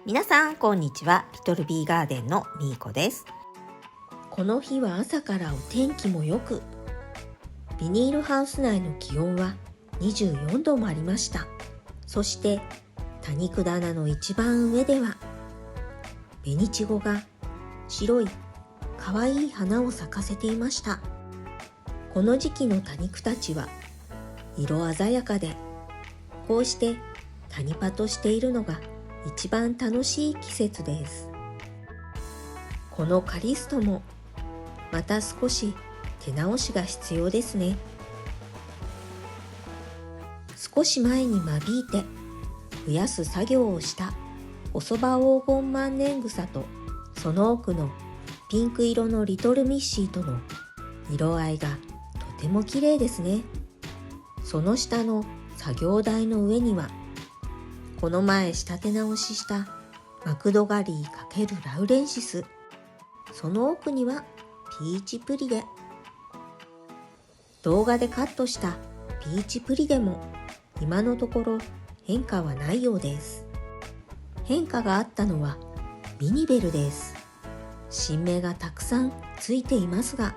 皆さんこんにちは。リトルビーガーデンのみーこです。この日は朝からお天気も良く、ビニールハウス内の気温は24度もありました。そして多肉棚の一番上では紅ちごが白い可愛い花を咲かせていました。この時期の多肉たちは色鮮やかで、こうしてタニパとしているのが一番楽しい季節です。このカリストもまた少し手直しが必要ですね。少し前に間引いて増やす作業をした細葉黄金万年草と、その奥のピンク色のリトルミッシーとの色合いがとても綺麗ですね。その下の作業台の上にはこの前仕立て直ししたマクドガリー×ラウレンシス、その奥にはピーチプリデ。動画でカットしたピーチプリデも今のところ変化はないようです。変化があったのはミニベルです。新芽がたくさんついていますが、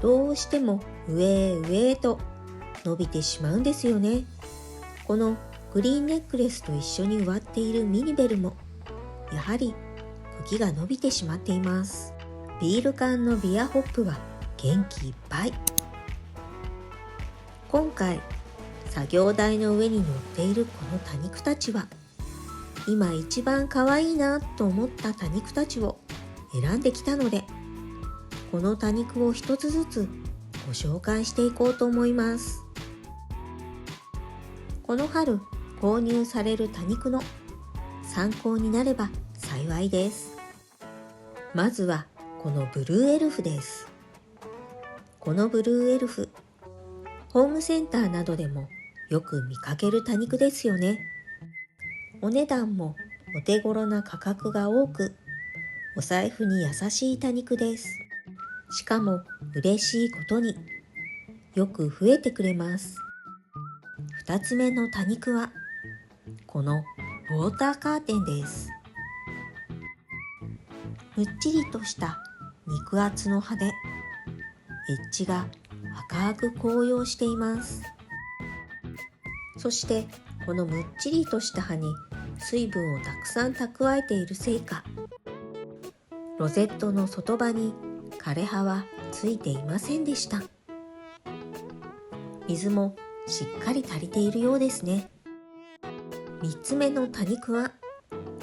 どうしても上へ上へと伸びてしまうんですよね。このグリーンネックレスと一緒に植わっているミニベルもやはり茎が伸びてしまっています。ビール缶のビアホップは元気いっぱい。今回作業台の上に乗っているこの多肉たちは、今一番可愛いなと思った多肉たちを選んできたので、この多肉を一つずつご紹介していこうと思います。この春購入される多肉の参考になれば幸いです。まずはこのブルーエルフです。このブルーエルフ、ホームセンターなどでもよく見かける多肉ですよね。お値段もお手頃な価格が多く、お財布に優しい多肉です。しかも嬉しいことによく増えてくれます。2つ目の多肉はこのウォーターカーテンです。むっちりとした肉厚の葉で、エッジが赤く紅葉しています。そしてこのむっちりとした葉に水分をたくさん蓄えているせいか、ロゼットの外葉に枯れ葉はついていませんでした。水もしっかり足りているようですね。3つ目の多肉は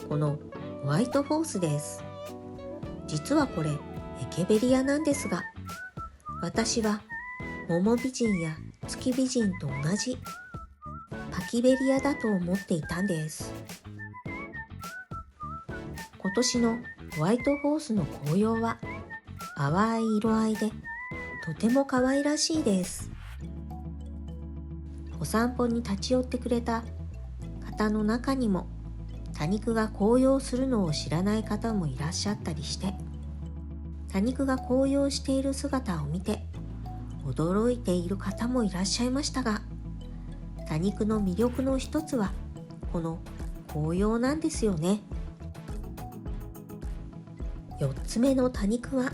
このホワイトホースです。実はこれエケベリアなんですが、私はモモ美人や月美人と同じパキベリアだと思っていたんです。今年のホワイトホースの紅葉は淡い色合いでとても可愛らしいです。お散歩に立ち寄ってくれた方の中にも多肉が紅葉するのを知らない方もいらっしゃったりして、多肉が紅葉している姿を見て驚いている方もいらっしゃいましたが、多肉の魅力の一つはこの紅葉なんですよね。4つ目の多肉は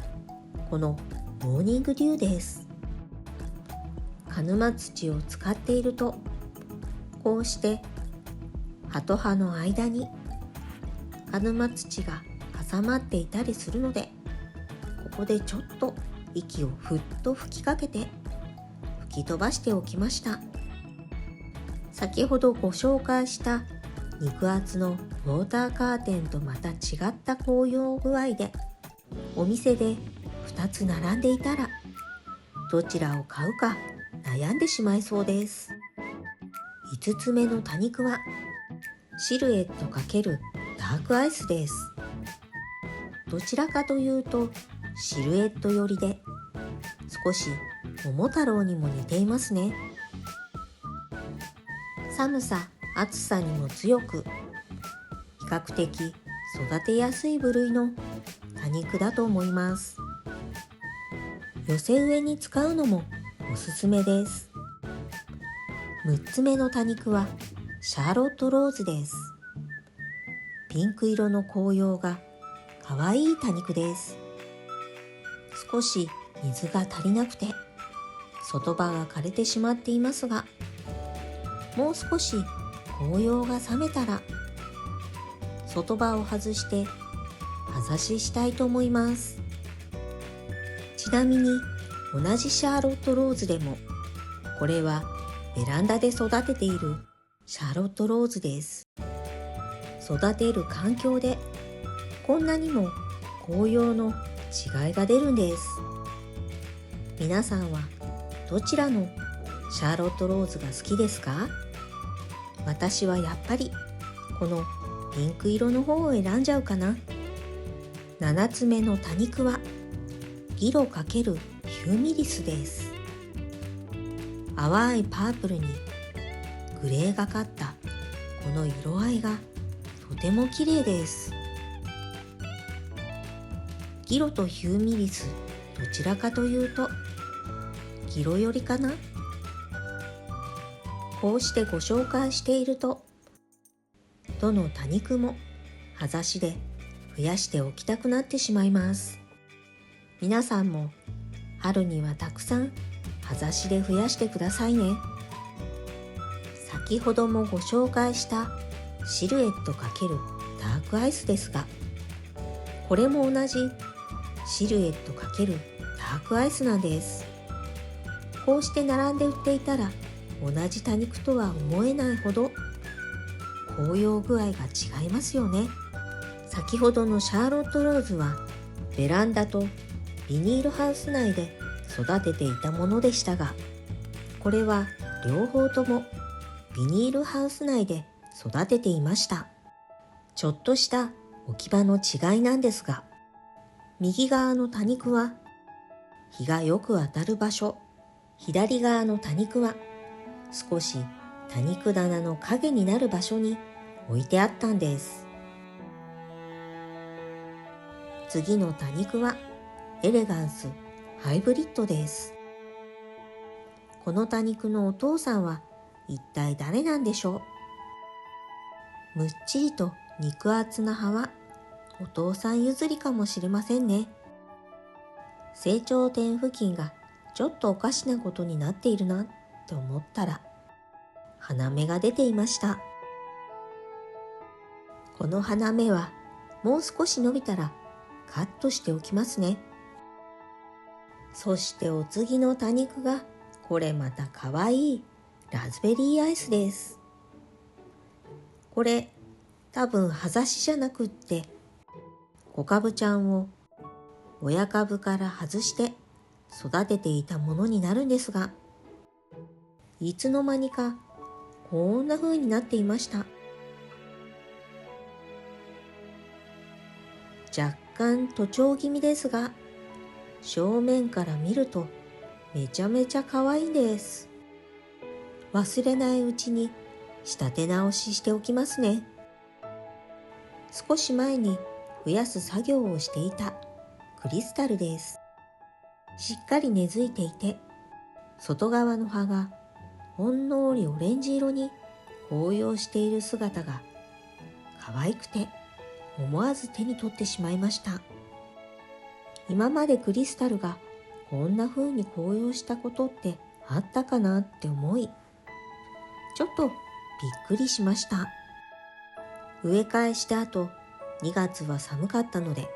このモーニングデューです。鹿沼土を使っていると、こうして葉と葉の間に鹿沼土が挟まっていたりするので、ここでちょっと息をふっと吹きかけて吹き飛ばしておきました。先ほどご紹介した肉厚のウォーターカーテンとまた違った紅葉具合で、お店で2つ並んでいたらどちらを買うか悩んでしまいそうです。5つ目の多肉はシルエット×ダークアイスです。どちらかというとシルエット寄りで、少し桃太郎にも似ていますね。寒さ暑さにも強く、比較的育てやすい部類の多肉だと思います。寄せ植えに使うのもおすすめです。6つ目の多肉はシャーロットローズです。ピンク色の紅葉がかわいい多肉です。少し水が足りなくて外葉が枯れてしまっていますが、もう少し紅葉が冷めたら外葉を外して葉差ししたいと思います。ちなみに同じシャーロットローズでも、これはベランダで育てているシャーロットローズです。育てる環境でこんなにも紅葉の違いが出るんです。皆さんはどちらのシャーロットローズが好きですか？私はやっぱりこのピンク色の方を選んじゃうかな。7つ目の多肉はギロ×ヒューミリスです。淡いパープルにグレーがかったこの色合いがとても綺麗です。ギロとヒューミリス、どちらかというとギロ寄りかな。こうしてご紹介していると、どの多肉も葉差しで増やしておきたくなってしまいます。皆さんも春にはたくさん葉差しで増やしてくださいね。先ほどもご紹介したシルエット×ダークアイスですが、これも同じシルエット×ダークアイスなんです。こうして並んで売っていたら、同じ多肉とは思えないほど紅葉具合が違いますよね。先ほどのシャーロットローズはベランダとビニールハウス内で育てていたものでしたが、これは両方ともビニールハウス内で育てていました。ちょっとした置き場の違いなんですが、右側の多肉は日がよく当たる場所、左側の多肉は少し多肉棚の影になる場所に置いてあったんです。次の多肉はエレガンスハイブリッドです。この多肉のお父さんは一体誰なんでしょう。むっちりと肉厚な葉はお父さん譲りかもしれませんね。成長点付近がちょっとおかしなことになっているなって思ったら、花芽が出ていました。この花芽はもう少し伸びたらカットしておきますね。そしてお次の多肉が、これまたかわいいラズベリーアイスです。これ多分葉差しじゃなくって、小株ちゃんを親株から外して育てていたものになるんですが、いつの間にかこんな風になっていました。若干徒長気味ですが、正面から見るとめちゃめちゃ可愛いんです。忘れないうちに仕立て直ししておきますね。少し前に増やす作業をしていたクリスタルです。しっかり根付いていて、外側の葉がほんのりオレンジ色に紅葉している姿が可愛くて、思わず手に取ってしまいました。今までクリスタルがこんな風に紅葉したことってあったかなって思い、ちょっとびっくりしました。植え替えした後、2月は寒かったので、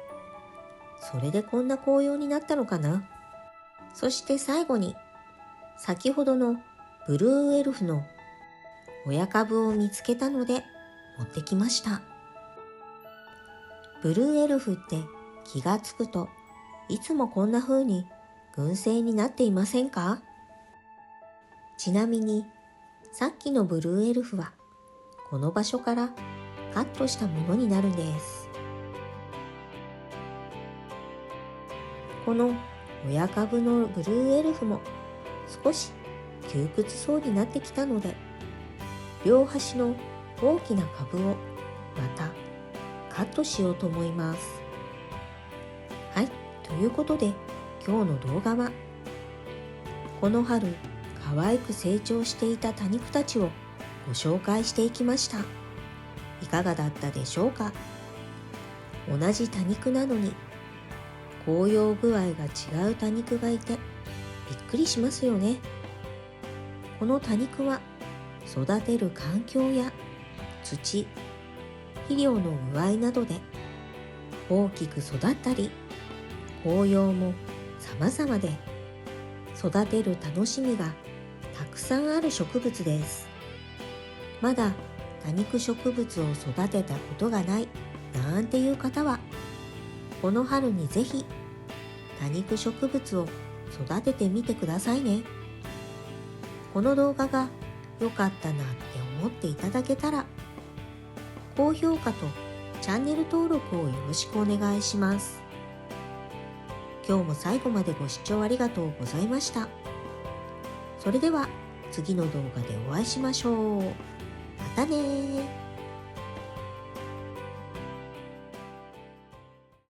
それでこんな紅葉になったのかな。そして最後に、先ほどのブルーエルフの親株を見つけたので持ってきました。ブルーエルフって気がつくといつもこんな風に群生になっていませんか？ちなみにさっきのブルーエルフはこの場所からカットしたものになるんです。この親株のブルーエルフも少し窮屈そうになってきたので、両端の大きな株をまたカットしようと思います。はい、ということで今日の動画は、この春可愛く成長していた多肉たちをご紹介していきました。いかがだったでしょうか。同じ多肉なのに紅葉具合が違う多肉がいてびっくりしますよね。この多肉は育てる環境や土、肥料の具合などで大きく育ったり、紅葉も様々で育てる楽しみがたくさんある植物です。まだ多肉植物を育てたことがないなんていう方は、この春にぜひ多肉植物を育ててみてくださいね。この動画が良かったなって思っていただけたら、高評価とチャンネル登録をよろしくお願いします。今日も最後までご視聴ありがとうございました。それでは次の動画でお会いしましょう。またねー。